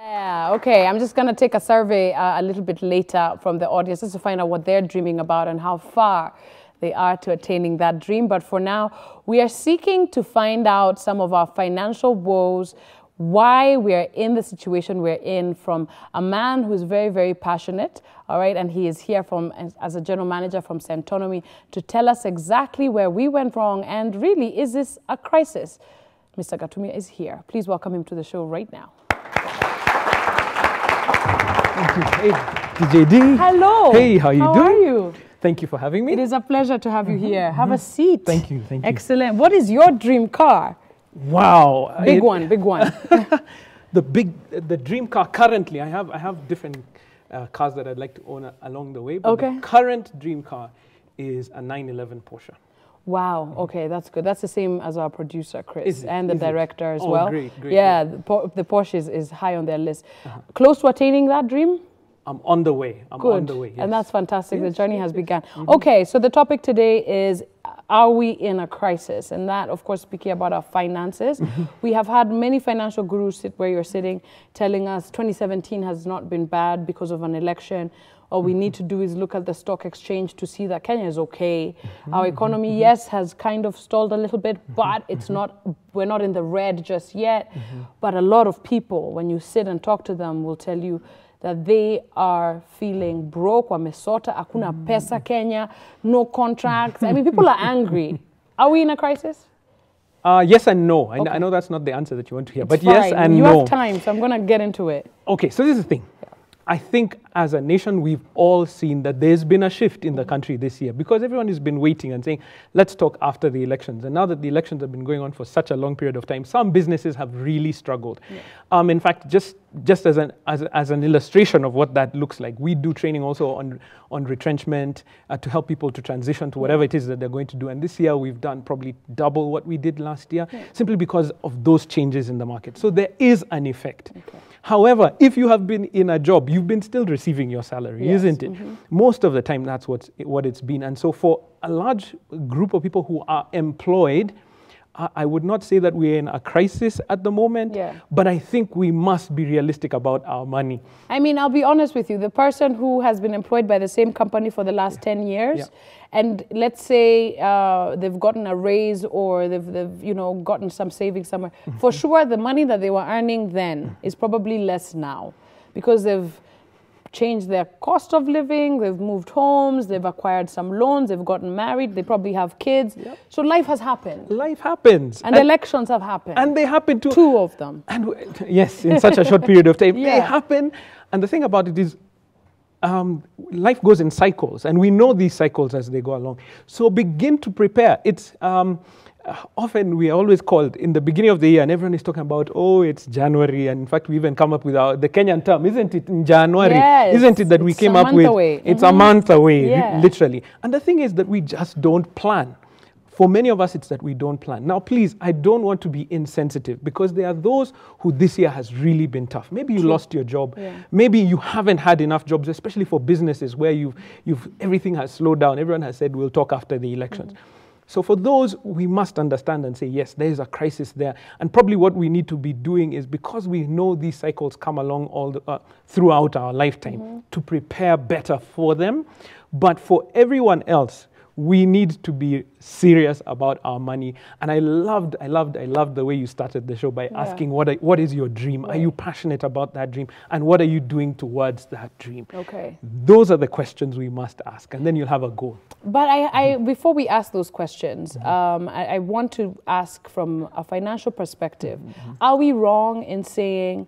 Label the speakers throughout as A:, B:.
A: Yeah, okay. I'm just going to take a survey a little bit later from the audience just to find out what they're dreaming about and how far they are to attaining that dream. But for now, we are seeking to find out some of our financial woes, why we're in the situation we're in, from a man who's very, very passionate, all right, and he is here as a general manager from Centonomy to tell us exactly where we went wrong and really, is this a crisis? Mr. Gatumia is here. Please welcome him to the show right now.
B: Thank you. Hey, DJD.
A: Hello.
B: Hey, how are you doing?
A: How are you?
B: Thank you for having me.
A: It is a pleasure to have you here. Have a seat.
B: Thank you. Thank you.
A: Excellent. What is your dream car?
B: Wow.
A: Big one.
B: The dream car currently, I have different cars that I'd like to own along the way, but
A: okay.
B: The current dream car is a 911 Porsche.
A: Wow. Okay, that's good. That's the same as our producer, Chris, and the director as
B: oh,
A: well.
B: Great.
A: Yeah, the Porsche is high on their list. Close to attaining that dream?
B: I'm on the way. I'm on the way. Yes.
A: And that's fantastic. The journey has begun. Okay, so the topic today is, are we in a crisis? And that, of course, speaking about our finances. We have had many financial gurus sit where you're sitting, telling us 2017 has not been bad because of an election. All we need to do is look at the stock exchange to see that Kenya is okay. Our economy, yes, has kind of stalled a little bit, but it's not. We're not in the red just yet. But a lot of people, when you sit and talk to them, will tell you that they are feeling broke. Wamesota, hakuna pesa Kenya, no contracts. I mean, people are angry. Are we in a crisis?
B: Yes and no.
A: Okay.
B: I know that's not the answer that you want to hear,
A: It's
B: but
A: fine.
B: yes and
A: you
B: no.
A: You have time, so I'm going to get into it.
B: Okay, so this is the thing. I think as a nation, we've all seen that there's been a shift in the country this year because everyone has been waiting and saying, let's talk after the elections. And now that the elections have been going on for such a long period of time, some businesses have really struggled. Yeah. In fact, just as an illustration of what that looks like, we do training also on retrenchment to help people to transition to whatever it is that they're going to do. And this year, we've done probably double what we did last year, simply because of those changes in the market. So there is an effect. Okay. However, if you have been in a job, you've been still receiving your salary, isn't it? Most of the time, that's what it's been. And so for a large group of people who are employed, I would not say that we're in a crisis at the moment, but I think we must be realistic about our money. I
A: mean, I'll be honest with you. The person who has been employed by the same company for the last 10 years, and let's say they've gotten a raise or they've gotten some savings somewhere, for sure the money that they were earning then is probably less now because they've changed their cost of living, they've moved homes, they've acquired some loans, they've gotten married, they probably have kids. So life has happened.
B: Life happens.
A: And elections have happened.
B: And they happen to...
A: 2 of them.
B: And yes, in such a short period of time. They happen. And the thing about it is, life goes in cycles, and we know these cycles as they go along. So begin to prepare. It's... often we are always called in the beginning of the year and everyone is talking about, oh, it's January. And in fact, we even come up with the Kenyan term, isn't it, in January?
A: Yes,
B: isn't it that we came up with?
A: Away.
B: It's a month away, literally. And the thing is that we just don't plan. For many of us, it's that we don't plan. Now, please, I don't want to be insensitive because there are those who this year has really been tough. Maybe you lost your job. Maybe you haven't had enough jobs, especially for businesses where everything has slowed down. Everyone has said, we'll talk after the elections. So for those, we must understand and say, yes, there is a crisis there. And probably what we need to be doing is, because we know these cycles come along throughout our lifetime, to prepare better for them. But for everyone else, we need to be serious about our money. And I loved the way you started the show by asking, what is your dream? Are you passionate about that dream? And what are you doing towards that dream? Okay. Those are the questions we must ask, and then you'll have a goal.
A: But before we ask those questions, I want to ask from a financial perspective, are we wrong in saying,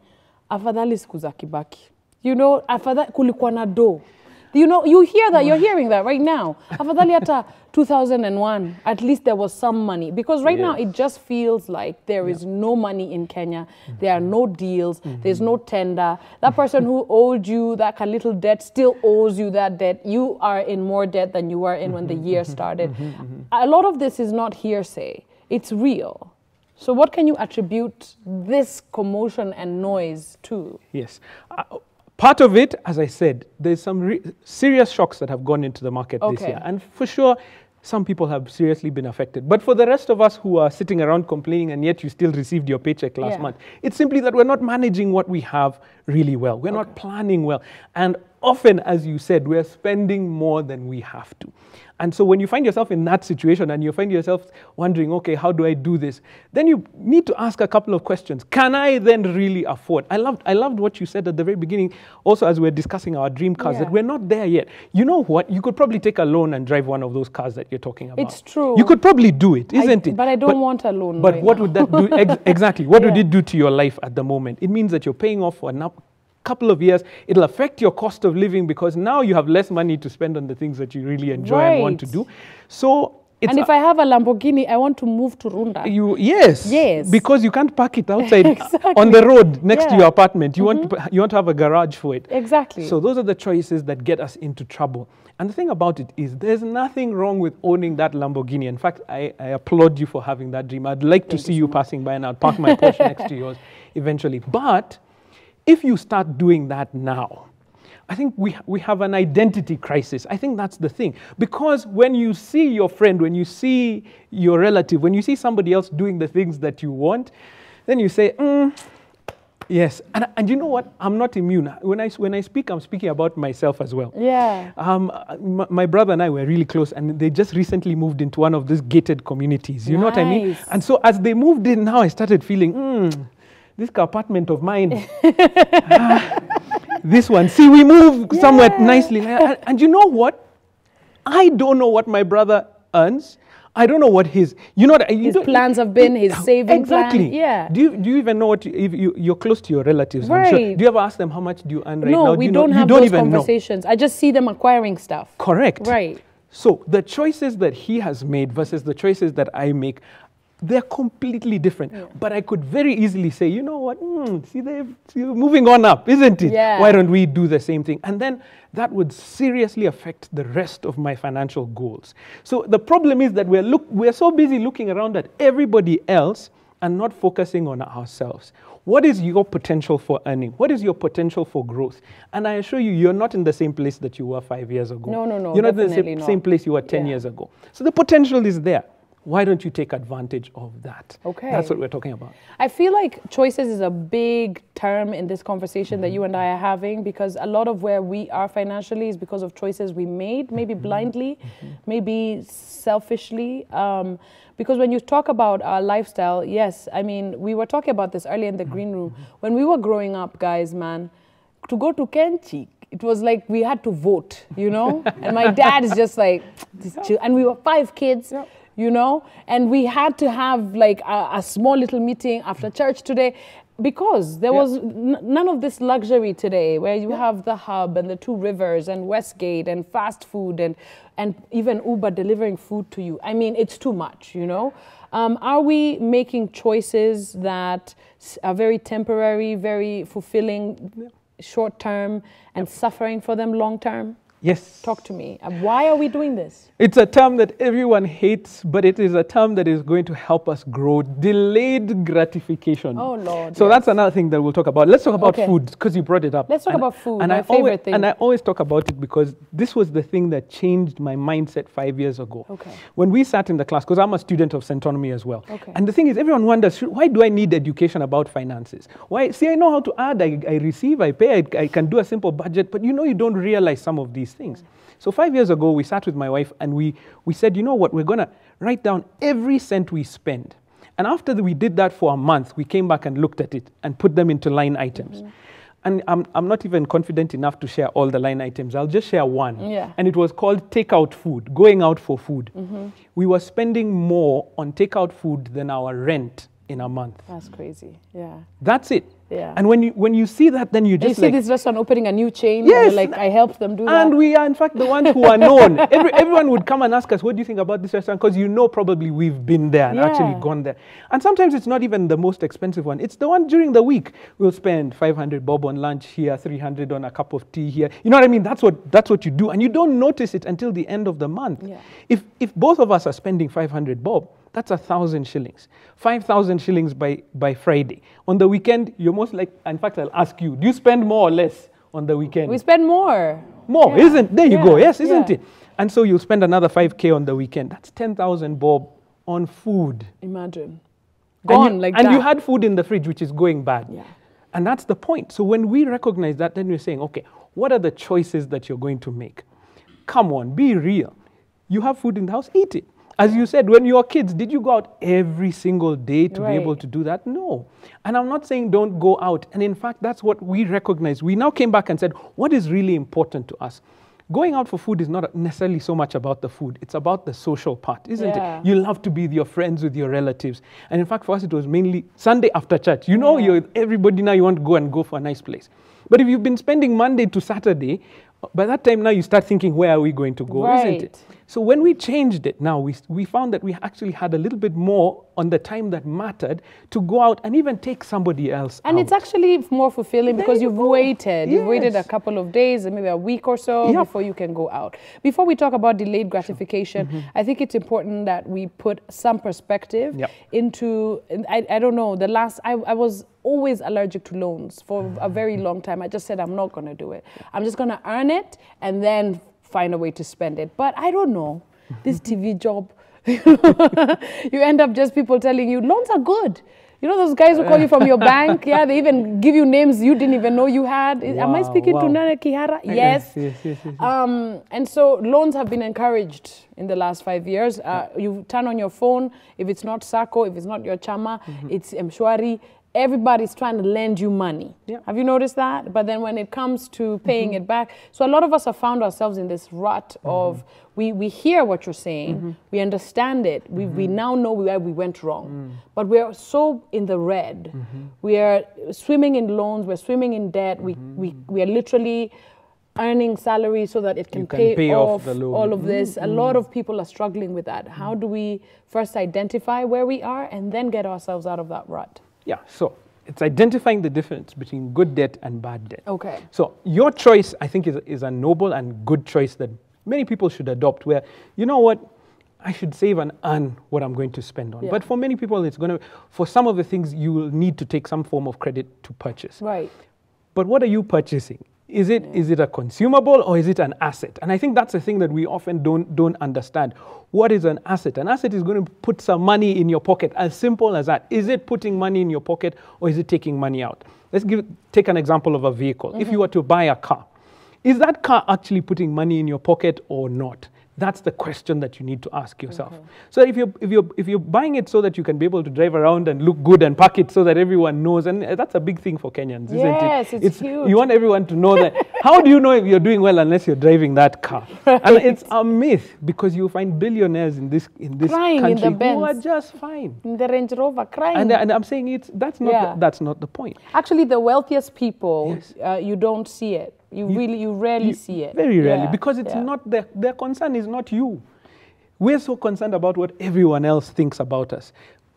A: afadhali siku za Kibaki? You know, afadhali kulikuwa na do. You know, you hear that, you're hearing that right now. Afadhali hata 2001, at least there was some money. Because right now it just feels like there is no money in Kenya. There are no deals. There's no tender. That person who owed you that little debt still owes you that debt. You are in more debt than you were in when the year started. A lot of this is not hearsay. It's real. So what can you attribute this commotion and noise to?
B: Yes. Part of it, as I said, there's some serious shocks that have gone into the market this year. And for sure, some people have seriously been affected. But for the rest of us who are sitting around complaining and yet you still received your paycheck last month, it's simply that we're not managing what we have really well. We're not planning well. And often, as you said, we're spending more than we have to. And so when you find yourself in that situation and you find yourself wondering, okay, how do I do this? Then you need to ask a couple of questions. Can I then really afford? I loved what you said at the very beginning, also as we're discussing our dream cars, that we're not there yet. You know what? You could probably take a loan and drive one of those cars that you're talking about.
A: It's true.
B: You could probably do it, isn't it?
A: But I don't want a loan.
B: But what would that do? Exactly. What would it do to your life at the moment? It means that you're paying off for a couple of years. It'll affect your cost of living because now you have less money to spend on the things that you really enjoy and want to do. So and if I have a Lamborghini, I want to move to Runda. Yes. Because you can't park it outside on the road next to your apartment. You want to have a garage for it. Exactly. So those are the choices that get us into trouble. And the thing about it is there's nothing wrong with owning that Lamborghini. In fact, I applaud you for having that dream. I'd like to see you passing by and I'll park my Porsche next to yours eventually. But if you start doing that now, I think we have an identity crisis. I think that's the thing. Because when you see your friend, when you see your relative, when you see somebody else doing the things that you want, then you say, yes. And you know what? I'm not immune. When I speak, I'm speaking about myself as well. Yeah. My brother and I were really close, and they just recently moved into one of these gated communities. You know what I mean? And so as they moved in, now I started feeling, this apartment of mine, this one. See, we move somewhere nicely. And you know what? I don't know what my brother earns. I don't know what his plans have been, his saving plan. Yeah. Do you even know what if you're close to your relatives? Right. I'm sure. Do you ever ask them how much do you earn right now? No, we don't have those conversations. I just see them acquiring stuff. Correct. Right. So the choices that he has made versus the choices that I make, they're completely different. Yeah. But I could very easily say, you know what, they're moving on up, isn't it? Yeah. Why don't we do the same thing? And then that would seriously affect the rest of my financial goals. So the problem is that we're so busy looking around at everybody else and not focusing on ourselves. What is your potential for earning? What is your potential for growth? And I assure you, you're not in the same place that you were 5 years ago. No. You're not in the same place you were 10 years ago. So the potential is there. Why don't you take advantage of that? Okay. That's what we're talking about. I feel like choices is a big term in this conversation that you and I are having, because a lot of where we are financially is because of choices we made, maybe blindly, maybe selfishly. Because when you talk about our lifestyle, yes, I mean, we were talking about this earlier in the green room. When we were growing up, guys, man, to go to Kenchi, it was like we had to vote, you know? And my dad is just like, and we were 5 kids. Yep. You know, and we had to have like a small little meeting after church today, because there was none of this luxury today where you have the hub and the 2 rivers and Westgate and fast food and even Uber delivering food to you. I mean, it's too much, you know. Are we making choices that are very temporary, very fulfilling, short term, and suffering for them long term? Yes. Talk to me. Why are we doing this? It's a term that everyone hates, but it is a term that is going to help us grow. Delayed gratification. Oh, Lord. So that's another thing that we'll talk about. Let's talk about food, because you brought it up. Let's talk about food, my favorite thing. And I always talk about it because this was the thing that changed my mindset 5 years ago. Okay. When we sat in the class, because I'm a student of Centonomy as well. Okay. And the thing is, everyone wonders, why do I need education about finances? Why? See, I know how to add, I receive, I pay, I can do a simple budget, but you don't realize some of these things. So 5 years ago, we sat with my wife and we said, you know what, we're going to write down every cent we spend. And after we did that for a month, we came back and looked at it and put them into line items. And I'm not even confident enough to share all the line items. I'll just share one. Yeah. And it was called takeout food, going out for food. We were spending more on takeout food than our rent in a month. That's crazy. Yeah. That's it. Yeah. And when you see that, then you just see this restaurant opening a new chain. Yes. Like, I helped them do that. And we are, in fact, the ones who are known. Everyone would come and ask us, what do you think about this restaurant? Because probably we've been there and actually gone there. And sometimes it's not even the most expensive one. It's the one during the week. We'll spend 500 bob on lunch here, 300 on a cup of tea here. You know what I mean? That's what you do. And you don't notice it until the end of the month. Yeah. If both of us are spending 500 bob, that's 1,000 shillings. 5,000 shillings by Friday. On the weekend, you're most like, in fact, I'll ask you, do you spend more or less on the weekend? We spend more. More, isn't there? You go, yes, isn't it? And so you'll spend another 5K on the weekend. That's 10,000 bob on food.
A: Imagine. Gone like that.
B: And you had food in the fridge, which is going bad.
A: Yeah.
B: And that's the point. So when we recognize that, then we're saying, okay, what are the choices that you're going to make? Come on, be real. You have food in the house, eat it. As you said, when you were kids, did you go out every single day to be able to do that? No. And I'm not saying don't go out. And in fact, that's what we recognize. We now came back and said, what is really important to us? Going out for food is not necessarily so much about the food. It's about the social part, isn't it? You love to be with your friends, with your relatives. And in fact, for us, it was mainly Sunday after church. You know, everybody now, you want to go for a nice place. But if you've been spending Monday to Saturday, by that time now you start thinking, where are we going to go, isn't it? So when we changed it now, we found that we actually had a little bit more on the time that mattered to go out and even take somebody else out.
A: And it's actually more fulfilling because you've waited. You've waited a couple of days, maybe a week or so before you can go out. Before we talk about delayed gratification, I think it's important that we put some perspective into, I don't know, I was always allergic to loans for a very long time. I just said, I'm not going to do it. I'm just going to earn it and then find a way to spend it. But I don't know, this TV job, you end up just people telling you, loans are good. You know those guys who call you from your bank? Yeah, they even give you names you didn't even know you had. Am I speaking to Nana Kihara? Yes. Yes. And so loans have been encouraged in the last 5 years. You turn on your phone, if it's not Sako, if it's not your Chama, it's Mshwari. Everybody's trying to lend you money. Have you noticed that? But then when it comes to paying it back, so a lot of us have found ourselves in this rut of we hear what you're saying, we understand it, we now know where we went wrong, but we're so in the red. We are swimming in loans, we're swimming in debt, we are literally earning salary so that it can pay off the loan. All of this. A lot of people are struggling with that. How do we first identify where we are and then get ourselves out of that rut?
B: Yeah, so it's identifying the difference between good debt and bad debt.
A: Okay.
B: So your choice, I think, is a noble and good choice that many people should adopt, where, you know what, I should save and earn what I'm going to spend on. But for many people, it's going to, for some of the things, you will need to take some form of credit to purchase.
A: Right.
B: But what are you purchasing? Is it a consumable or is it an asset? And I think that's the thing that we often don't understand. What is an asset? An asset is going to put some money in your pocket, as simple as that. Is it putting money in your pocket or is it taking money out? Let's take an example of a vehicle. If you were to buy a car, is that car actually putting money in your pocket or not? That's the question that you need to ask yourself. So if you're buying it so that you can be able to drive around and look good and pack it so that everyone knows, and that's a big thing for Kenyans, isn't it?
A: Yes, it's huge.
B: You want everyone to know that. How do you know if you're doing well unless you're driving that car? And it's a myth, because you find billionaires in this
A: crying
B: country
A: in the
B: who are just fine.
A: In the Range Rover, crying.
B: And I'm saying that's not the point.
A: Actually, the wealthiest people, you don't see it. You rarely see it.
B: Very rarely, because it's not their concern is not you. We're so concerned about what everyone else thinks about us.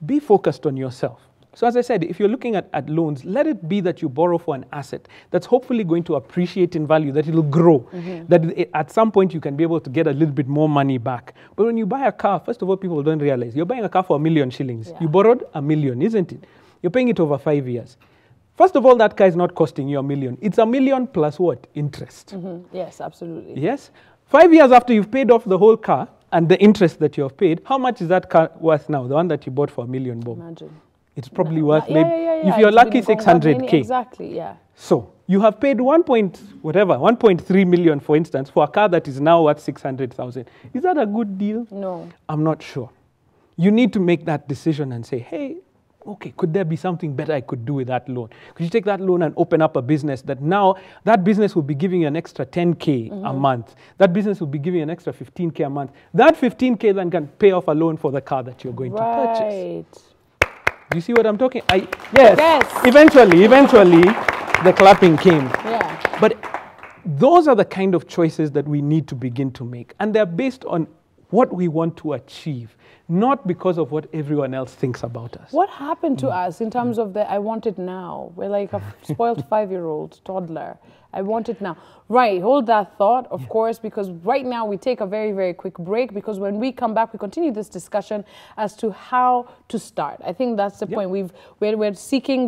B: Be focused on yourself. So as I said, if you're looking at loans, let it be that you borrow for an asset that's hopefully going to appreciate in value, that it'll grow, that at some point you can be able to get a little bit more money back. But when you buy a car, first of all, people don't realize you're buying a car for 1 million shillings. You borrowed 1 million, isn't it? You're paying it over 5 years. First of all, that car is not costing you 1 million. It's 1 million plus what? Interest.
A: Yes, absolutely.
B: Yes. 5 years after you've paid off the whole car and the interest that you have paid, how much is that car worth now? The one that you bought for 1 million, Bob?
A: Imagine.
B: It's probably worth maybe, if you're lucky, 600K.
A: Exactly, yeah.
B: So you have paid 1.3 million, for instance, for a car that is now worth 600,000. Is that a good deal?
A: No.
B: I'm not sure. You need to make that decision and say, hey, okay, could there be something better I could do with that loan? Could you take that loan and open up a business that now, that business will be giving you an extra 10K a month. That business will be giving you an extra 15K a month. That 15K then can pay off a loan for the car that you're going to purchase. Do you see what I'm talking? Yes. Eventually, the clapping came.
A: Yeah.
B: But those are the kind of choices that we need to begin to make. And they're based on what we want to achieve, not because of what everyone else thinks about us.
A: What happened to us in terms of the I want it now? We're like a spoiled 5-year-old toddler. I want it now. Right, hold that thought, of course, because right now we take a very, very quick break, because when we come back, we continue this discussion as to how to start. I think that's the point. We're seeking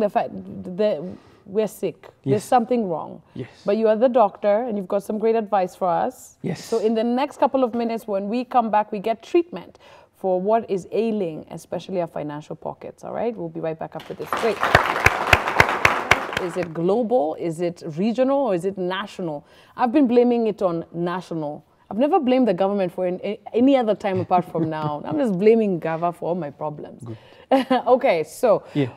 A: we're sick.
B: Yes.
A: There's something wrong.
B: Yes.
A: But you are the doctor and you've got some great advice for us.
B: Yes.
A: So in the next couple of minutes, when we come back, we get treatment for what is ailing, especially our financial pockets, all right? We'll be right back after this. Great. Is it global? Is it regional? Or is it national? I've been blaming it on national. I've never blamed the government for any other time apart from now. I'm just blaming Gava for all my problems. Okay, so
B: yes.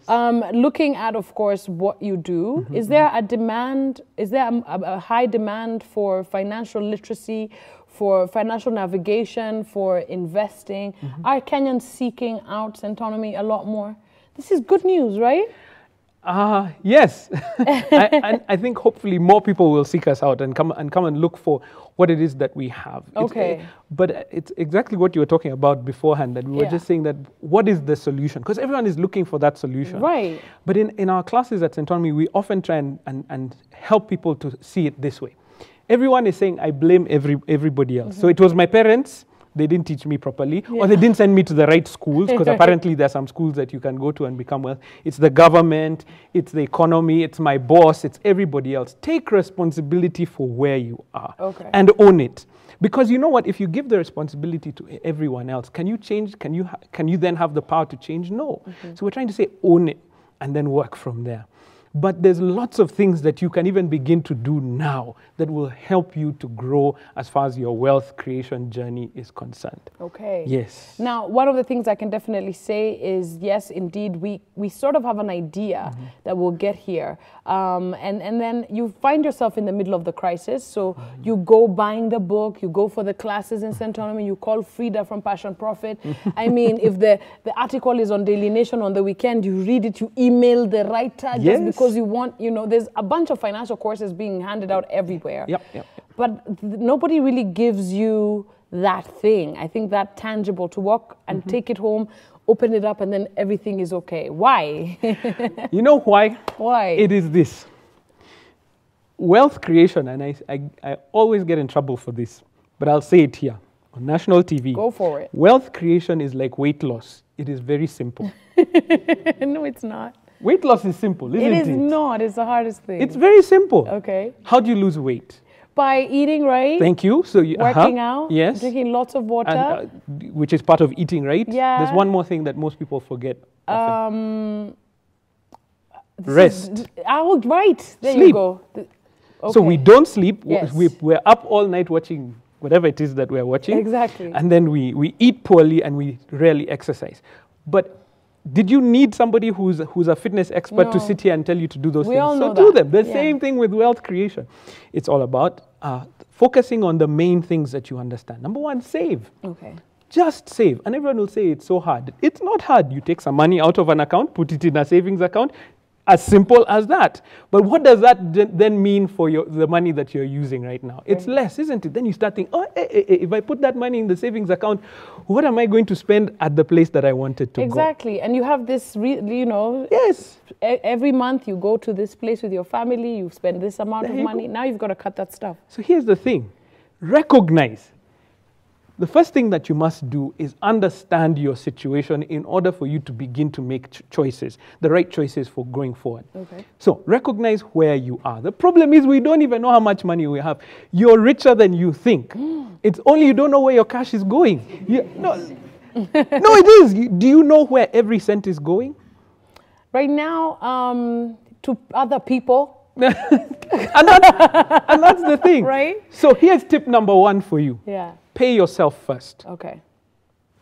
A: Looking at, of course, what you do, is there a demand, is there a high demand for financial literacy, for financial navigation, for investing? Are Kenyans seeking out Centonomy a lot more? This is good news, right?
B: Yes. I think hopefully more people will seek us out and come and look for what it is that we have.
A: Okay.
B: But it's exactly what you were talking about beforehand, that we were just saying that what is the solution? Because everyone is looking for that solution.
A: Right.
B: But in our classes at Centonomy, we often try and help people to see it this way. Everyone is saying, I blame everybody else. So it was my parents. They didn't teach me properly, or they didn't send me to the right schools, because apparently there are some schools that you can go to and become wealthy. It's the government, it's the economy, it's my boss, it's everybody else. Take responsibility for where you are and own it. Because you know what, if you give the responsibility to everyone else, can you change? Can you then have the power to change? No. So we're trying to say own it and then work from there. But there's lots of things that you can even begin to do now that will help you to grow as far as your wealth creation journey is concerned.
A: Okay.
B: Yes.
A: Now, one of the things I can definitely say is, yes, indeed, we sort of have an idea that we'll get here. And then you find yourself in the middle of the crisis. So you go buying the book, you go for the classes in Centonomy, you call Frida from Passion Profit. I mean, if the article is on Daily Nation on the weekend, you read it, you email the writer just because you want, there's a bunch of financial courses being handed out everywhere.
B: Yep.
A: But nobody really gives you that thing. I think that tangible to walk and take it home, open it up, and then everything is okay. Why?
B: You know why?
A: Why?
B: It is this. Wealth creation, and I always get in trouble for this, but I'll say it here on national TV.
A: Go for it.
B: Wealth creation is like weight loss. It is very simple.
A: No, it's not.
B: Weight loss is simple, isn't it?
A: It is not. It's the hardest thing.
B: It's very simple.
A: Okay.
B: How do you lose weight?
A: By eating right.
B: Thank you. So you
A: working out.
B: Yes.
A: Drinking lots of water.
B: And, which is part of eating right.
A: Yeah.
B: There's one more thing that most people forget often. Rest.
A: Right. There
B: Sleep.
A: you go. Okay.
B: So we don't sleep.
A: Yes.
B: We're up all night watching whatever it is that we're watching.
A: Exactly.
B: And then we eat poorly and we rarely exercise. But did you need somebody who's a fitness expert to sit here and tell you to do those things?
A: All know
B: so do
A: that.
B: them. The same thing with wealth creation. It's all about focusing on the main things that you understand. Number one, save.
A: Okay.
B: Just save. And everyone will say it's so hard. It's not hard. You take some money out of an account, put it in a savings account. As simple as that. But what does that then mean for the money that you're using right now? It's less, isn't it? Then you start thinking, if I put that money in the savings account, what am I going to spend at the place that I wanted to go?
A: Exactly. And you have this,
B: Yes.
A: Every month you go to this place with your family, you spend this amount of money. Now you've got to cut that stuff.
B: So here's the thing. Recognize. The first thing that you must do is understand your situation in order for you to begin to make choices, the right choices for going forward.
A: Okay.
B: So recognize where you are. The problem is we don't even know how much money we have. You're richer than you think. It's only you don't know where your cash is going. No, it is. Do you know where every cent is going?
A: Right now, to other people.
B: and that's the thing.
A: Right?
B: So here's tip number one for you.
A: Yeah.
B: Pay yourself first.
A: Okay.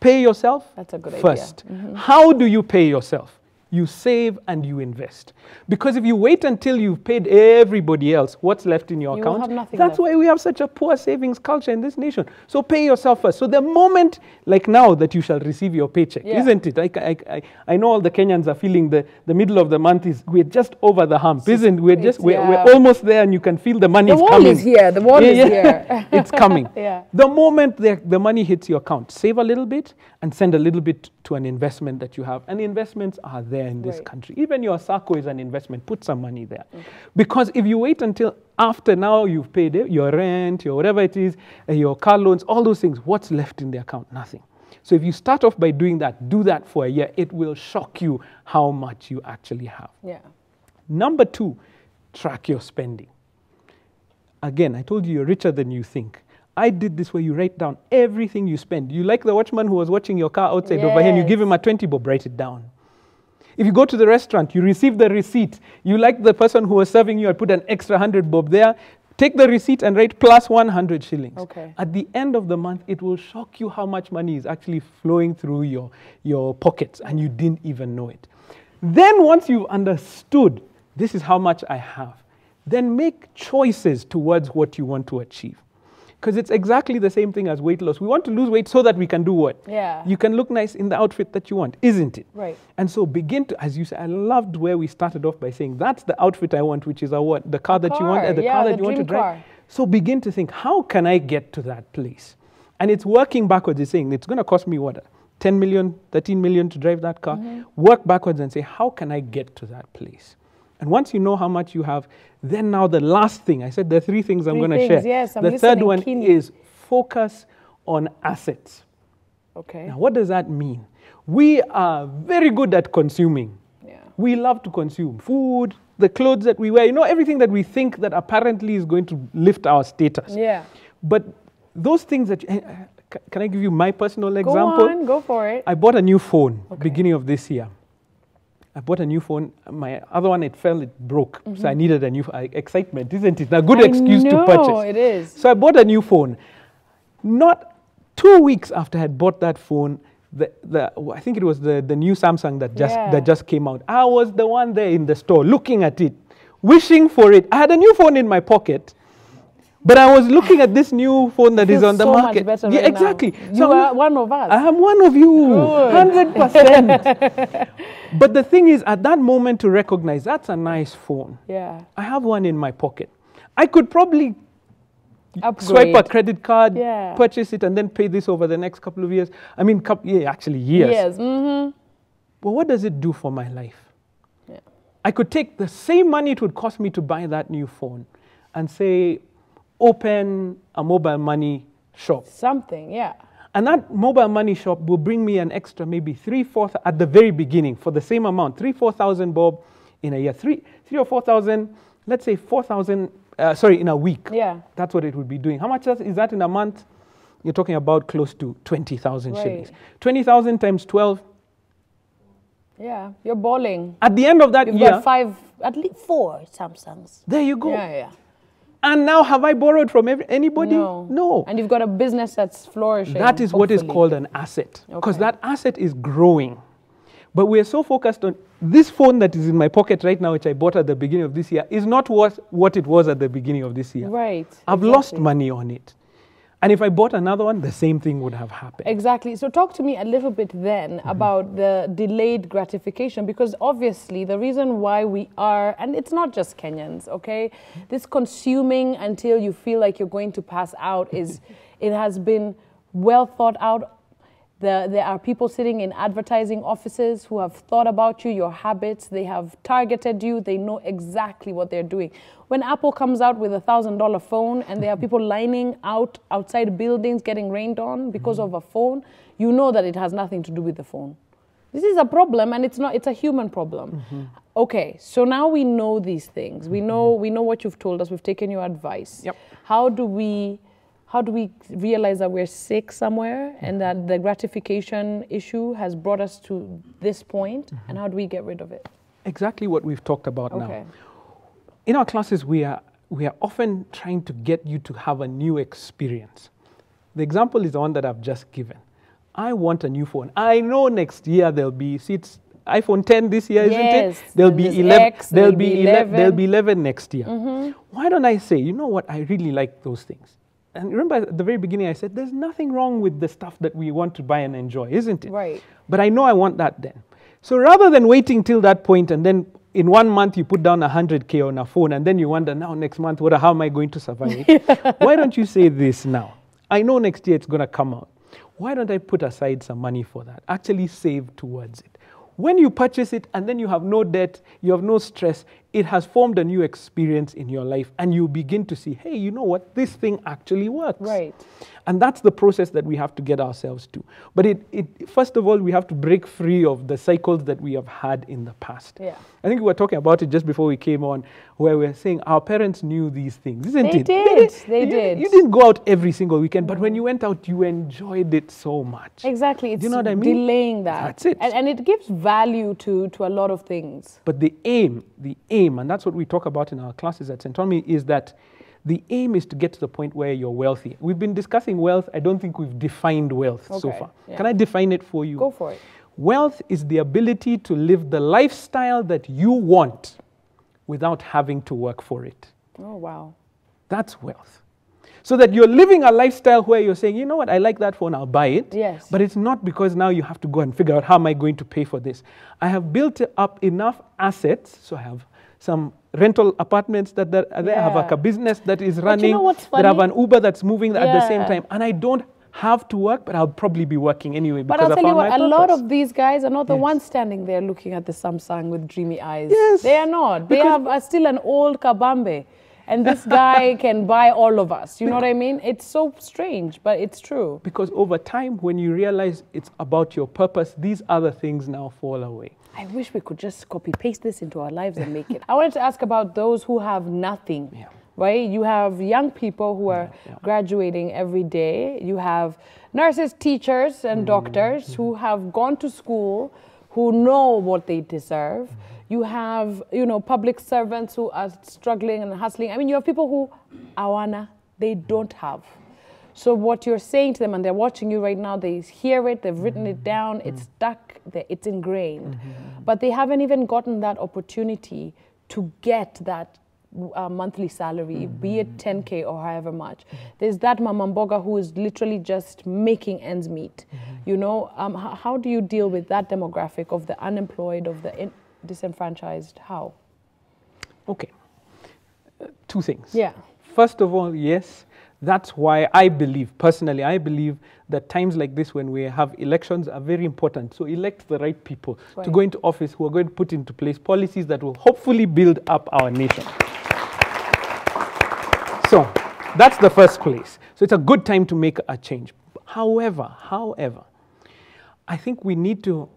B: Pay yourself
A: That's a good
B: first.
A: idea.
B: How do you pay yourself? You save and you invest. Because if you wait until you've paid everybody else, what's left in your
A: You
B: account?
A: will have nothing
B: That's
A: left.
B: why we have such a poor savings culture in this nation. So pay yourself first. So the moment, like now, that you shall receive your paycheck, isn't it? I know all the Kenyans are feeling the middle of the month we're just over the hump, isn't it? We're almost there and you can feel the money is coming.
A: The wall is here. The wall is here.
B: It's coming.
A: Yeah.
B: The moment the money hits your account, save a little bit and send a little bit to an investment that you have. And investments are there in this country. Even your SACCO is an investment. Put some money there. Okay. Because if you wait until after now you've paid your rent, your whatever it is, your car loans, all those things, what's left in the account? Nothing. So if you start off by doing that, do that for a year, it will shock you how much you actually have.
A: Yeah.
B: Number two, track your spending. Again, I told you you're richer than you think. I did this where you write down everything you spend. You like the watchman who was watching your car outside over here and you give him a 20 bob, write it down. If you go to the restaurant, you receive the receipt. You like the person who was serving you, I put an extra 100 bob there. Take the receipt and write plus 100 shillings.
A: Okay.
B: At the end of the month, it will shock you how much money is actually flowing through your pockets and you didn't even know it. Then once you've understood, this is how much I have, then make choices towards what you want to achieve. Because it's exactly the same thing as weight loss. We want to lose weight so that we can do what?
A: Yeah.
B: You can look nice in the outfit that you want, isn't it?
A: Right.
B: And so begin to, as you said, I loved where we started off by saying, that's the outfit I want, which is a what? The car that you want, the car that you want to drive.
A: Car.
B: So begin to think, how can I get to that place? And it's working backwards. It's saying, it's going to cost me what? 10 million, 13 million to drive that car. Work backwards and say, how can I get to that place? And once you know how much you have, then now the last thing, I said there are 3 things I'm going to share.
A: Yes,
B: the third one is focus on assets.
A: Okay.
B: Now, what does that mean? We are very good at consuming.
A: Yeah.
B: We love to consume food, the clothes that we wear, you know, everything that we think that apparently is going to lift our status.
A: Yeah.
B: But those things that, can I give you my personal example?
A: Go on, go for it.
B: I bought a new phone beginning of this year. I bought a new phone. My other one, it fell, it broke. So I needed a new excitement, isn't it? A good excuse to purchase.
A: No, it is.
B: So I bought a new phone. Not 2 weeks after I had bought that phone, I think it was the new Samsung that just came out. I was the one there in the store looking at it, wishing for it. I had a new phone in my pocket, but I was looking at this new phone that is on the market.
A: Much better
B: yeah, exactly.
A: Now. You are one of us.
B: I am one of you, 100%. But the thing is, at that moment to recognize, that's a nice phone.
A: Yeah.
B: I have one in my pocket. I could probably
A: Upgrade.
B: Swipe a credit card,
A: Yeah.
B: purchase it, and then pay this over the next couple of years. I mean, actually years.
A: Yes. Mm-hmm.
B: But what does it do for my life?
A: Yeah.
B: I could take the same money it would cost me to buy that new phone and say, open a mobile money shop.
A: Something, yeah.
B: And that mobile money shop will bring me an extra maybe 3-4 at the very beginning for the same amount, 3,000-4,000 bob in a year, 3 or 4,000, let's say 4,000, in a week.
A: Yeah.
B: That's what it would be doing. How much is that in a month? You're talking about close to 20,000 shillings. 20,000 times 12.
A: Yeah, you're balling.
B: At the end of that
A: You've
B: year,
A: got 5, at least 4 Samsungs.
B: there you go.
A: Yeah.
B: And now have I borrowed from anybody? No.
A: And you've got a business that's flourishing.
B: That is what is called an asset, because that asset is growing. But we are so focused on this phone that is in my pocket right now, which I bought at the beginning of this year, is not what it was at the beginning of this year.
A: Right.
B: I've lost money on it. And if I bought another one, the same thing would have happened.
A: Exactly. So talk to me a little bit then about the delayed gratification, because obviously the reason why we are, and it's not just Kenyans, okay? This consuming until you feel like you're going to pass out is, it has been well thought out. There are people sitting in advertising offices who have thought about you, your habits. They have targeted you. They know exactly what they're doing. When Apple comes out with $1,000 phone and there are people lining outside buildings getting rained on because of a phone, you know that it has nothing to do with the phone. This is a problem, and it's a human problem. Okay, so now we know these things. We know what you've told us. We've taken your advice.
B: Yep.
A: How do we realize that we're sick somewhere and that the gratification issue has brought us to this point, and how do we get rid of it?
B: Exactly what we've talked about now. In our classes, we are often trying to get you to have a new experience. The example is the one that I've just given. I want a new phone. I know next year there'll be, it's iPhone 10 this year, isn't it? There'll be 11. There'll be 11 next year. Why don't I say, you know what, I really like those things. And remember at the very beginning I said, there's nothing wrong with the stuff that we want to buy and enjoy, isn't it?
A: Right.
B: But I know I want that then. So rather than waiting till that point and then in 1 month you put down 100K on a phone and then you wonder, now next month, how am I going to survive? Why don't you say this now? I know next year it's going to come out. Why don't I put aside some money for that? Actually save towards it. When you purchase it and then you have no debt, you have no stress, it has formed a new experience in your life, and you begin to see, hey, you know what, this thing actually works.
A: Right.
B: And that's the process that we have to get ourselves to. But first of all, we have to break free of the cycles that we have had in the past.
A: Yeah.
B: I think we were talking about it just before we came on, where we were saying our parents knew these things, isn't it?
A: They did.
B: You didn't go out every single weekend, but when you went out, you enjoyed it so much.
A: Exactly. It's
B: you know what I mean?
A: Delaying that.
B: That's it.
A: And it gives value to a lot of things.
B: But the aim, and that's what we talk about in our classes at Centonomy, is that the aim is to get to the point where you're wealthy. We've been discussing wealth. I don't think we've defined wealth so far.
A: Yeah.
B: Can I define it for you?
A: Go for it.
B: Wealth is the ability to live the lifestyle that you want without having to work for it.
A: Oh, wow.
B: That's wealth. So that you're living a lifestyle where you're saying, you know what, I like that phone, I'll buy it.
A: Yes.
B: But it's not because now you have to go and figure out how am I going to pay for this. I have built up enough assets, so I have some rental apartments that are there. I have like a business that is running.
A: You know what's funny?
B: That have an Uber that's moving at the same time. And I don't have to work, but I'll probably be working anyway because
A: But I'll tell you what, a lot
B: purpose.
A: of these guys are not the ones standing there looking at the Samsung with dreamy eyes.
B: Yes.
A: They are not. They have still an old kabambe. And this guy can buy all of us. You know what I mean? It's so strange, but it's true.
B: Because over time, when you realize it's about your purpose, these other things now fall away.
A: I wish we could just copy-paste this into our lives and make it. I wanted to ask about those who have nothing.
B: Yeah.
A: Right? You have young people who are graduating every day. You have nurses, teachers, and doctors who have gone to school, who know what they deserve. You have, public servants who are struggling and hustling. I mean, you have people who, they don't have. So what you're saying to them, and they're watching you right now, they hear it, they've written it down, it's stuck, it's ingrained. But they haven't even gotten that opportunity to get that monthly salary, be it 10K or however much. There's that mamamboga who is literally just making ends meet. How do you deal with that demographic of the unemployed, of the disenfranchised? How?
B: Okay. Two things.
A: Yeah.
B: First of all, yes, that's why I believe that times like this when we have elections are very important. So elect the right people to go into office who are going to put into place policies that will hopefully build up our nation. So that's the first place. So it's a good time to make a change. However, I think we need to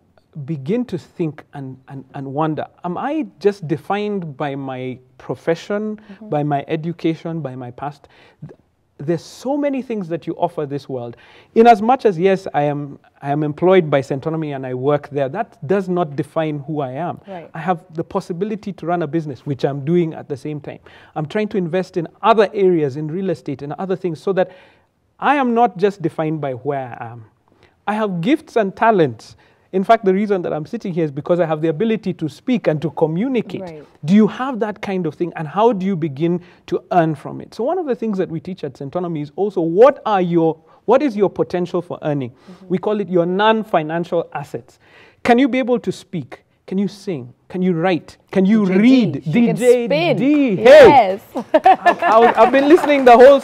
B: begin to think and wonder, am I just defined by my profession, by my education, by my past? There's so many things that you offer this world. In as much as, yes, I am employed by Centonomy and I work there, that does not define who I am.
A: Right.
B: I have the possibility to run a business, which I'm doing at the same time. I'm trying to invest in other areas, in real estate and other things, so that I am not just defined by where I am. I have gifts and talents. In fact, the reason that I'm sitting here is because I have the ability to speak and to communicate.
A: Right.
B: Do you have that kind of thing? And how do you begin to earn from it? So one of the things that we teach at Centonomy is also what is your potential for earning? We call it your non-financial assets. Can you be able to speak? Can you sing? Can you write? Can you read?
A: DJ D.
B: Hey!
A: Yes.
B: I've been listening the whole...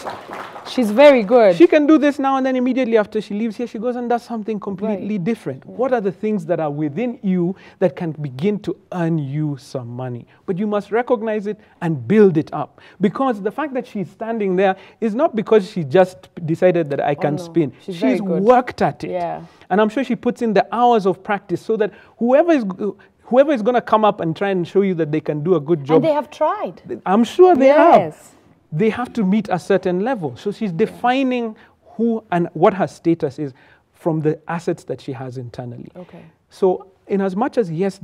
A: She's very good.
B: She can do this now, and then immediately after she leaves here, she goes and does something completely different. What are the things that are within you that can begin to earn you some money? But you must recognize it and build it up. Because the fact that she's standing there is not because she just decided that I can spin. She's worked at it.
A: Yeah.
B: And I'm sure she puts in the hours of practice so that whoever is going to come up and try and show you that they can do a good job.
A: And they have tried.
B: I'm sure they have. They have to meet a certain level. So she's defining who and what her status is from the assets that she has internally.
A: Okay.
B: So in as much as, yes,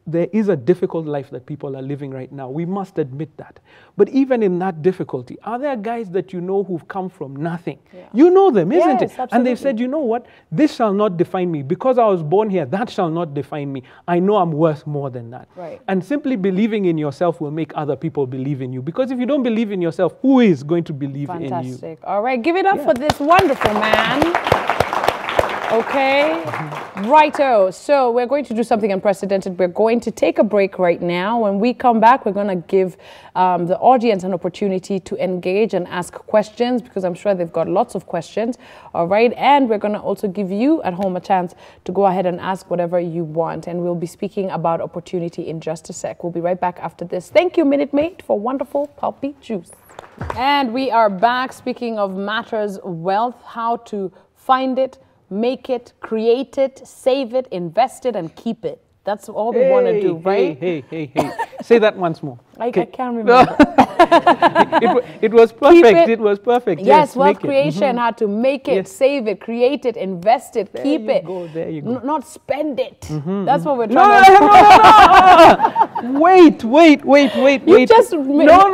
B: there is a difficult life that people are living right now, we must admit that. But even in that difficulty, are there guys that you know who've come from nothing? Yeah. You know them, isn't it?
A: Absolutely.
B: And they've said, you know what? This shall not define me. Because I was born here, that shall not define me. I know I'm worth more than that.
A: Right.
B: And simply believing in yourself will make other people believe in you. Because if you don't believe in yourself, who is going to believe in you?
A: Fantastic. All right, give it up for this wonderful man. Okay, righto. So we're going to do something unprecedented. We're going to take a break right now. When we come back, we're going to give the audience an opportunity to engage and ask questions, because I'm sure they've got lots of questions. All right, and we're going to also give you at home a chance to go ahead and ask whatever you want. And we'll be speaking about opportunity in just a sec. We'll be right back after this. Thank you, Minute Maid, for wonderful pulpy juice. And we are back speaking of matters wealth, how to find it, make it, create it, save it, invest it, and keep it. That's all we want to do, right?
B: Hey. Say that once more.
A: I can't remember.
B: It was perfect. It was perfect.
A: Yes, wealth creation, how to make it, save it, create it, invest it, keep it.
B: There you go.
A: Not spend it. That's what we're trying to do.
B: No. Wait.
A: You just
B: No.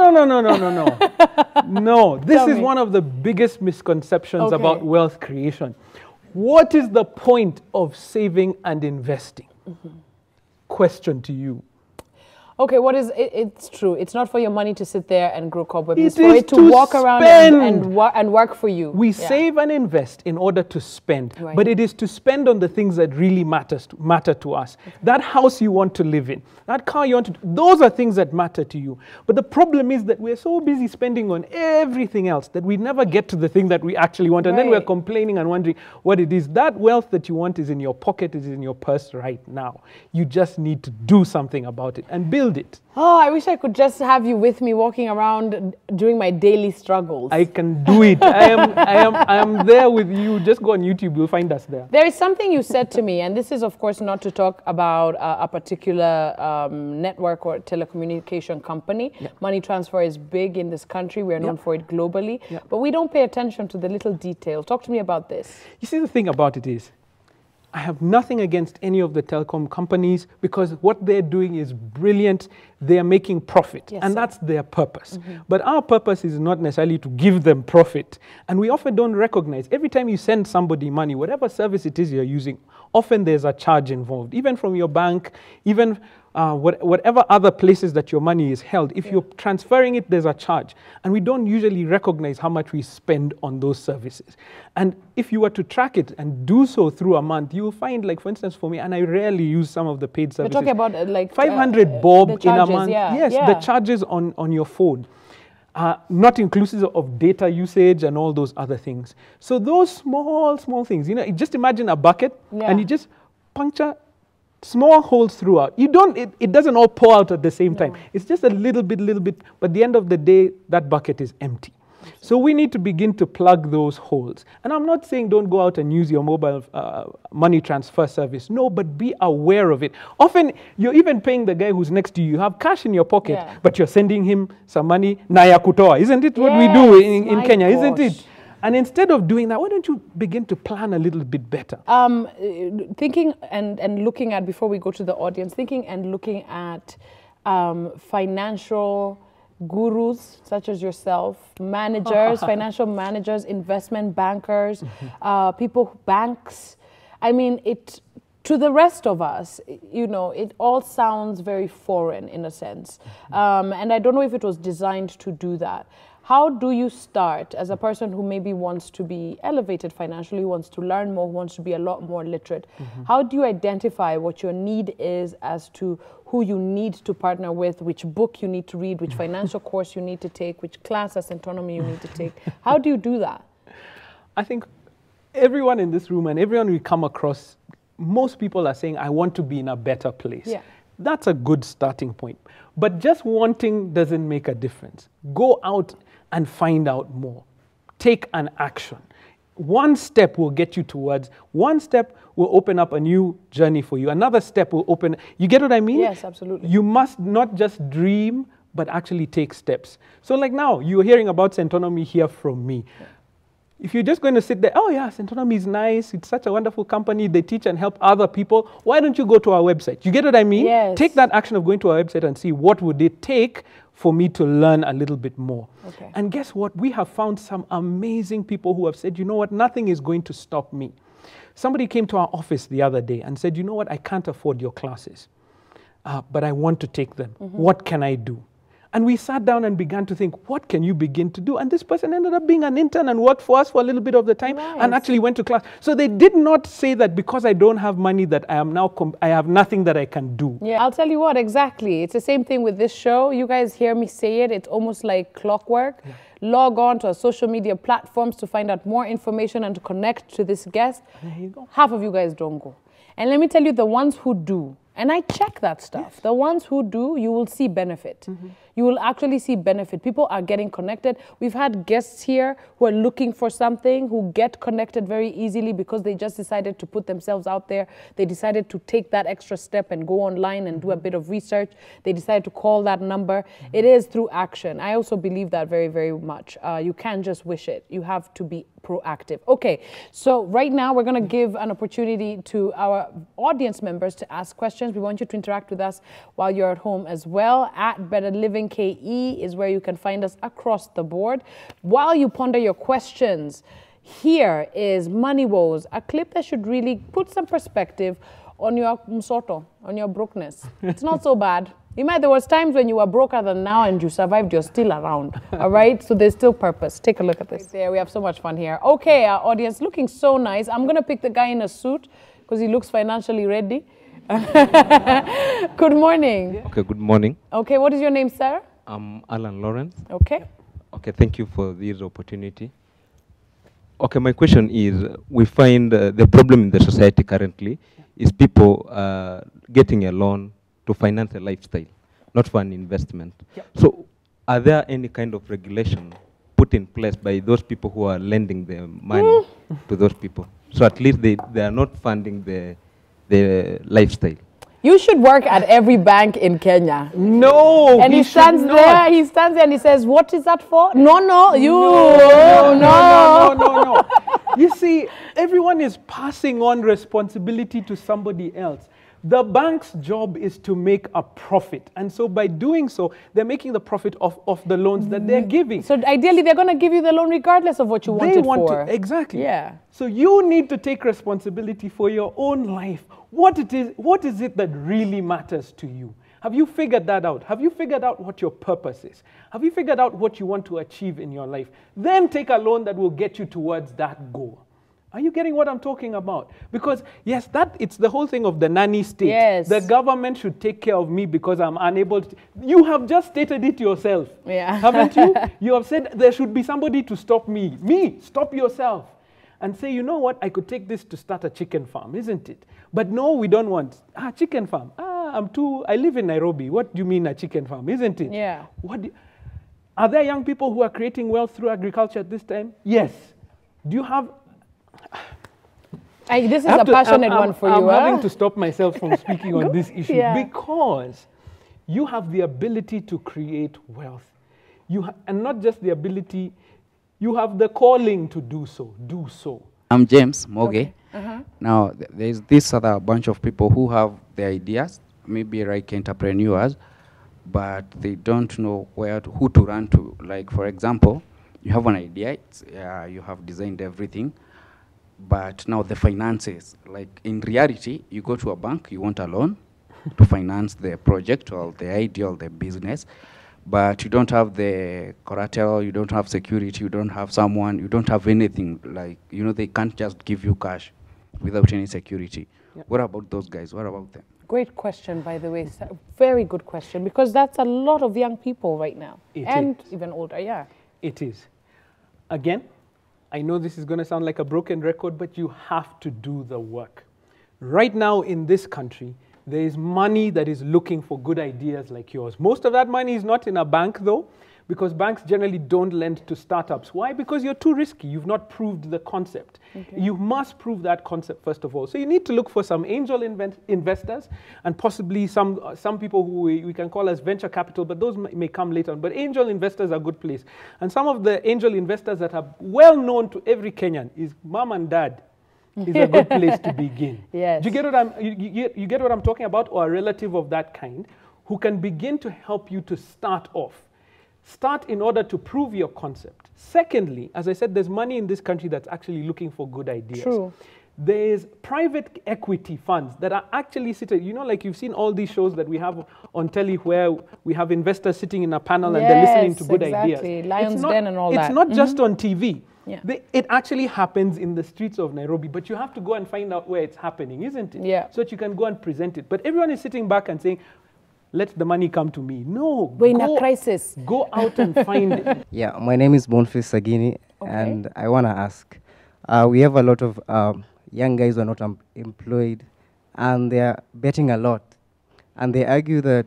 B: No, this is one of the biggest misconceptions about wealth creation. What is the point of saving and investing? Question to you.
A: Okay, what is it? It's true. It's not for your money to sit there and grow cobwebs. It's
B: It
A: for
B: is
A: it to
B: to
A: walk around and work for you.
B: We save and invest in order to spend,
A: Right.
B: but it is to spend on the things that really matter to us. That house you want to live in, that car you want to, those are things that matter to you. But the problem is that we're so busy spending on everything else that we never get to the thing that we actually want, and then we're complaining and wondering what it is. That wealth that you want is in your pocket, is in your purse right now. You just need to do something about it and build it.
A: Oh, I wish I could just have you with me walking around during my daily struggles.
B: I can do it. I am there with you. Just go on YouTube, you'll find us there.
A: There is something you said to me, and this is, of course, not to talk about a particular network or telecommunication company. Money transfer is big in this country. We are known for it globally, but we don't pay attention to the little detail. Talk to me about this.
B: You see, the thing about it is, I have nothing against any of the telecom companies, because what they're doing is brilliant. They are making profit, and that's their purpose. But our purpose is not necessarily to give them profit. And we often don't recognize, every time you send somebody money, whatever service it is you're using, often there's a charge involved, even from your bank, even whatever other places that your money is held. If you're transferring it, there's a charge. And we don't usually recognize how much we spend on those services. And if you were to track it and do so through a month, you'll find, like, for instance, for me, and I rarely use some of the paid services.
A: We're talking about like
B: 500 bob in a month.
A: Yes,
B: the charges on your phone. Not inclusive of data usage and all those other things. So those small things, just imagine a bucket and you just puncture small holes throughout. It doesn't all pour out at the same time. It's just a little bit, but at the end of the day, that bucket is empty. So we need to begin to plug those holes. And I'm not saying don't go out and use your mobile money transfer service. No, but be aware of it. Often, you're even paying the guy who's next to you. You have cash in your pocket, but you're sending him some money. Naya kutoa. Isn't it what we do in Kenya? Isn't it? And instead of doing that, why don't you begin to plan a little bit better?
A: Thinking and looking at, before we go to the audience, thinking and looking at financial gurus such as yourself, managers, financial managers, investment bankers, banks. I mean, to the rest of us, it all sounds very foreign in a sense. And I don't know if it was designed to do that. How do you start as a person who maybe wants to be elevated financially, wants to learn more, wants to be a lot more literate? How do you identify what your need is as to who you need to partner with, which book you need to read, which financial course you need to take, which class at Centonomy you need to take? How do you do that?
B: I think everyone in this room and everyone we come across, most people are saying, I want to be in a better place. Yeah. That's a good starting point. But just wanting doesn't make a difference. Go out and find out more. Take an action. One step will get you towards, one step will open up a new journey for you. Another step will open, you get what I mean?
A: Yes, absolutely.
B: You must not just dream, but actually take steps. So like now, you're hearing about Centonomy here from me. Yeah. If you're just going to sit there, oh yeah, Centonomy is nice, it's such a wonderful company, they teach and help other people, why don't you go to our website? You get what I mean?
A: Yes.
B: Take that action of going to our website and see what would it take for me to learn a little bit more. Okay. And guess what? We have found some amazing people who have said, you know what, nothing is going to stop me. Somebody came to our office the other day and said, you know what, I can't afford your classes, but I want to take them. What can I do? And we sat down and began to think, what can you begin to do? And this person ended up being an intern and worked for us for a little bit of the time and actually went to class. So they did not say that because I don't have money that I am now, I have nothing that I can do.
A: Yeah, I'll tell you what, exactly. It's the same thing with this show. You guys hear me say it. It's almost like clockwork. Yeah. Log on to our social media platforms to find out more information and to connect to this guest.
B: There you go.
A: Half of you guys don't go. And let me tell you, the ones who do, and I check that stuff. Yes. The ones who do, you will see benefit. You will actually see benefit. People are getting connected. We've had guests here who are looking for something, who get connected very easily because they just decided to put themselves out there. They decided to take that extra step and go online and do a bit of research. They decided to call that number. It is through action. I also believe that very, very much. You can't just wish it. You have to be proactive. Okay, so right now we're going to give an opportunity to our audience members to ask questions. We want you to interact with us while you're at home as well. At Better Living KE is where you can find us across the board. While you ponder your questions, here is Money Woes, a clip that should really put some perspective on your msoto, on your brokenness. It's not so bad. There was times when you were broker than now and you survived, you're still around, all right? So there's still purpose. Take a look at this. Right there, we have so much fun here. Okay, our audience, looking so nice. I'm going to pick the guy in a suit because he looks financially ready. Good morning.
C: Okay, good morning.
A: Okay, what is your name, sir?
C: I'm Alan Lawrence.
A: Okay.
C: Okay, thank you for this opportunity. Okay, my question is, we find the problem in the society currently is people getting a loan to finance a lifestyle, not for an investment. Yep. So are there any kind of regulation put in place by those people who are lending the money to those people? So at least they are not funding the lifestyle. You
A: should work at every bank in Kenya.
B: No,
A: and he stands there and he says, what is that for? No,
B: no. You see, everyone is passing on responsibility to somebody else. The bank's job is to make a profit. And so by doing so, they're making the profit of the loans that they're giving.
A: So ideally, they're going to give you the loan regardless of what you want it for.
B: Exactly.
A: Yeah.
B: So you need to take responsibility for your own life. What is it that really matters to you? Have you figured that out? Have you figured out what your purpose is? Have you figured out what you want to achieve in your life? Then take a loan that will get you towards that goal. Are you getting what I'm talking about? Because, yes, it's the whole thing of the nanny state.
A: Yes.
B: The government should take care of me because I'm unable to. You have just stated it yourself.
A: Yeah.
B: Haven't you? You have said there should be somebody to stop me. Stop yourself. And say, you know what, I could take this to start a chicken farm, isn't it? But no, we don't want. Chicken farm. I live in Nairobi. What do you mean a chicken farm, isn't it?
A: Yeah.
B: Are there young people who are creating wealth through agriculture at this time? Yes. Do you have...
A: This is a passionate one for you.
B: I'm having to stop myself from speaking on this issue because you have the ability to create wealth. And not just the ability, you have the calling to do so. Do so.
D: I'm James Moge. Okay. Now, there's this other bunch of people who have the ideas, maybe like entrepreneurs, but they don't know who to run to. Like, for example, you have an idea, you have designed everything, but now the finances, like in reality, you go to a bank, you want a loan to finance the project or the idea or the business, but you don't have the collateral, you don't have security, you don't have someone, you don't have anything. Like, they can't just give you cash without any security. Yep. What about those guys? What about them?
A: Great question, by the way. Very good question, because that's a lot of young people right now. And even older, yeah.
B: It is. Again, I know this is going to sound like a broken record, but you have to do the work. Right now in this country, there is money that is looking for good ideas like yours. Most of that money is not in a bank, though, because banks generally don't lend to startups. Why? Because you're too risky. You've not proved the concept. Okay. You must prove that concept, first of all. So you need to look for some angel investors and possibly some people who we can call as venture capital, but those may come later on. But angel investors are a good place. And some of the angel investors that are well known to every Kenyan is mom and dad. Is a good place to begin.
A: Yes.
B: Do you get what I'm talking about? Or a relative of that kind who can begin to help you to start off. Start in order to prove your concept. Secondly, as I said, there's money in this country that's actually looking for good ideas.
A: True.
B: There's private equity funds that are actually sitting, you know, like you've seen all these shows that we have on telly where we have investors sitting in a panel and they're listening to good ideas.
A: Lion's Den and all that.
B: It's not just on TV.
A: Yeah.
B: It actually happens in the streets of Nairobi, but you have to go and find out where it's happening, isn't it?
A: Yeah.
B: So that you can go and present it. But everyone is sitting back and saying, let the money come to me. No.
A: We're in a crisis.
B: Go out and find it.
E: Yeah, my name is Boniface Sagini, and I want to ask, we have a lot of young guys who are not employed, and they are betting a lot. And they argue that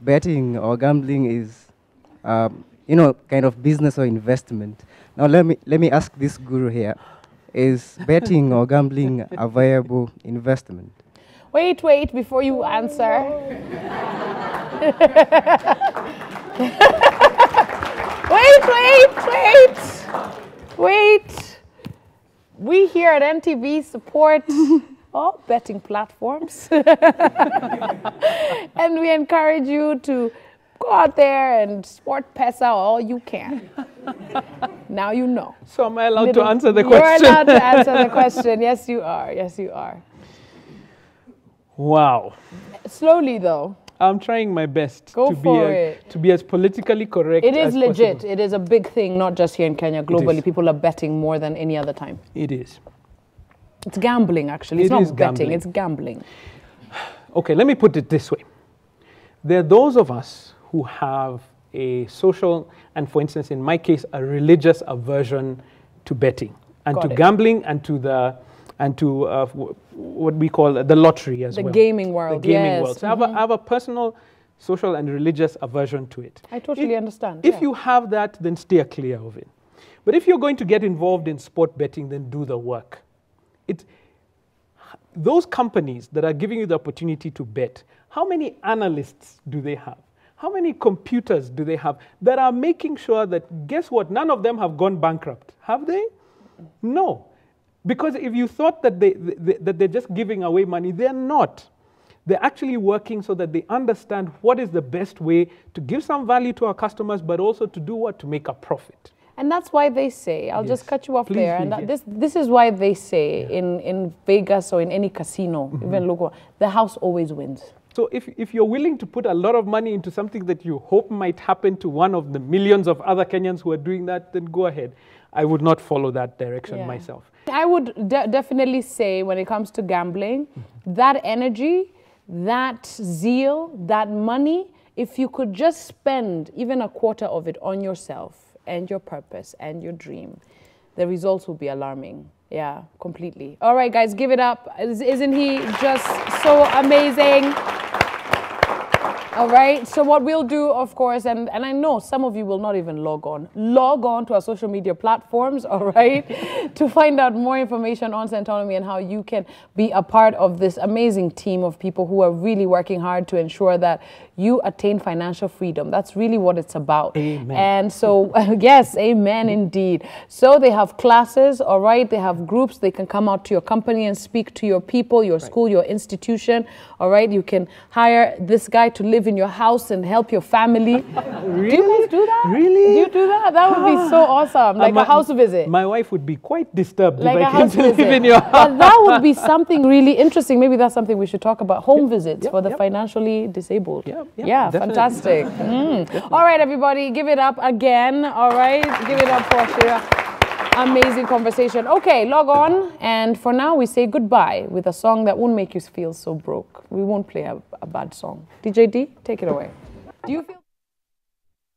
E: betting or gambling is, you know, kind of business or investment. Now let me ask this guru here, is betting or gambling a viable investment?
A: Wait, before you answer. Wait. We here at MTV support all betting platforms. And we encourage you to go out there and sport pesa all you can. Now you know.
B: So am I allowed to answer the question?
A: You're allowed to answer the question. Yes, you are. Yes, you are.
B: Wow.
A: Slowly, though.
B: I'm trying my best
A: to
B: be as politically correct as
A: possible. It is legit.
B: Possible.
A: It is a big thing, not just here in Kenya. Globally, people are betting more than any other time.
B: It is.
A: It's gambling, actually. It's not betting,
B: gambling.
A: It's gambling.
B: Okay, let me put it this way. There are those of us who have a social and, for instance, in my case, a religious aversion to betting and to gambling and to what we call the lottery as well.
A: The gaming world,
B: The gaming world. So I have a personal, social and religious aversion to it.
A: I totally understand.
B: If you have that, then steer clear of it. But if you're going to get involved in sport betting, then do the work. Those companies that are giving you the opportunity to bet, how many analysts do they have? How many computers do they have that are making sure that, guess what, none of them have gone bankrupt? Have they? No. Because if you thought that they're just giving away money, they're not. They're actually working so that they understand what is the best way to give some value to our customers, but also to do what? To make a profit.
A: And that's why they say, I'll just cut you off there, and this is why they say in Vegas or in any casino, even local, the house always wins.
B: So if you're willing to put a lot of money into something that you hope might happen to one of the millions of other Kenyans who are doing that, then go ahead. I would not follow that direction myself.
A: I would definitely say when it comes to gambling, that energy, that zeal, that money, if you could just spend even a quarter of it on yourself and your purpose and your dream, the results will be alarming. Yeah, completely. All right, guys, give it up. Isn't he just so amazing? All right, so what we'll do, of course, and I know some of you will not even log on to our social media platforms, all right, to find out more information on Centonomy and how you can be a part of this amazing team of people who are really working hard to ensure that you attain financial freedom. That's really what it's about.
B: Amen.
A: And so, yes, amen indeed. So they have classes, all right, they have groups, they can come out to your company and speak to your people, your school, your institution, all right. You can hire this guy to live in your house and help your family.
B: Really?
A: Do you guys do that?
B: Really?
A: Do you do that? That would be so awesome, like a house visit.
B: My wife would be quite disturbed
A: Like
B: if
A: a
B: I came
A: house
B: to live
A: visit.
B: in your house.
A: But that would be something really interesting. Maybe that's something we should talk about. Home visits for the financially disabled. Yeah,
B: definitely.
A: fantastic. All right, everybody, give it up again. All right, give it up for Shira. Amazing conversation. Okay, log on. And for now, we say goodbye with a song that won't make you feel so broke. We won't play a bad song. DJ D, take it away. Do you feel